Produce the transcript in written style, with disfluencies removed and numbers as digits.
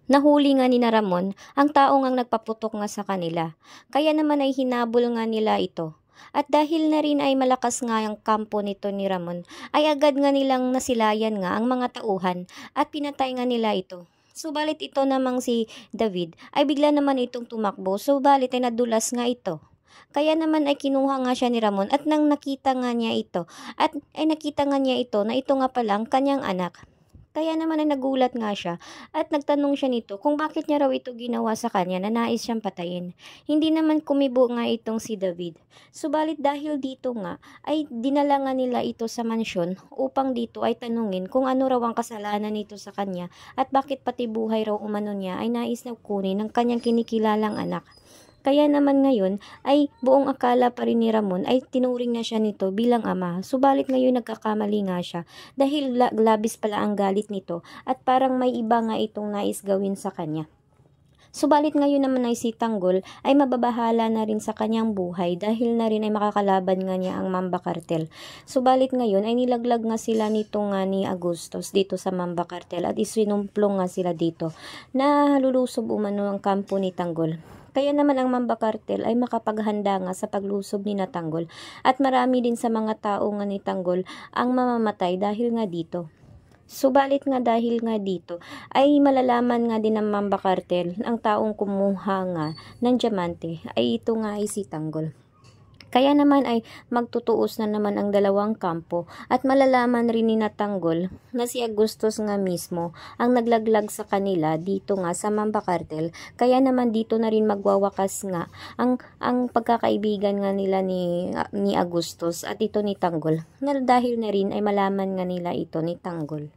Nahuli nga ni na Ramon ang tao ngang nagpaputok nga sa kanila. Kaya naman ay hinabol nga nila ito. At dahil na rin ay malakas nga ang kampo nito ni Ramon, ay agad nga nilang nasilayan nga ang mga tauhan at pinatay nga nila ito. Subalit ito namang si David ay bigla naman itong tumakbo, subalit ay nadulas nga ito. Kaya naman ay kinuha nga siya ni Ramon at nang nakita nga niya ito, at ay nakita nga niya ito na ito nga palang kanyang anak. Kaya naman ay nagulat nga siya at nagtanong siya nito kung bakit niya raw ito ginawa sa kanya na nais siyang patayin. Hindi naman kumibo nga itong si David. Subalit dahil dito nga ay dinala nga nila ito sa mansyon upang dito ay tanungin kung ano raw ang kasalanan nito sa kanya at bakit pati buhay raw umano niya ay nais na kunin ng kanyang kinikilalang anak. Kaya naman ngayon ay buong akala pa rin ni Ramon ay tinuring na siya nito bilang ama. Subalit ngayon nagkakamali nga siya dahil labis pala ang galit nito at parang may iba nga itong nais gawin sa kanya. Subalit ngayon naman ay si Tanggol ay mababahala na rin sa kanyang buhay dahil na rin ay makakalaban nga niya ang Mamba Cartel. Subalit ngayon ay nilaglag nga sila nito nga ni Agustos dito sa Mamba Cartel at isinumplong nga sila dito na lulusob umano ang kampo ni Tanggol. Kaya naman ang Mamba Cartel ay makapaghanda nga sa paglusob ni Tanggol at marami din sa mga tao nga ni Tanggol ang mamamatay dahil nga dito. Subalit nga dahil nga dito ay malalaman nga din ng Mamba Cartel ang taong kumuha nga ng diamante ay ito nga ay si Tanggol. Kaya naman ay magtutuos na naman ang dalawang kampo at malalaman rin ni Tanggol na si Agustos nga mismo ang naglaglag sa kanila dito nga sa Mamba Cartel. Kaya naman dito na rin magwawakas nga ang pagkakaibigan nga nila ni Agustos at ito ni Tanggol. Na dahil na rin ay malaman nga nila ito ni Tanggol.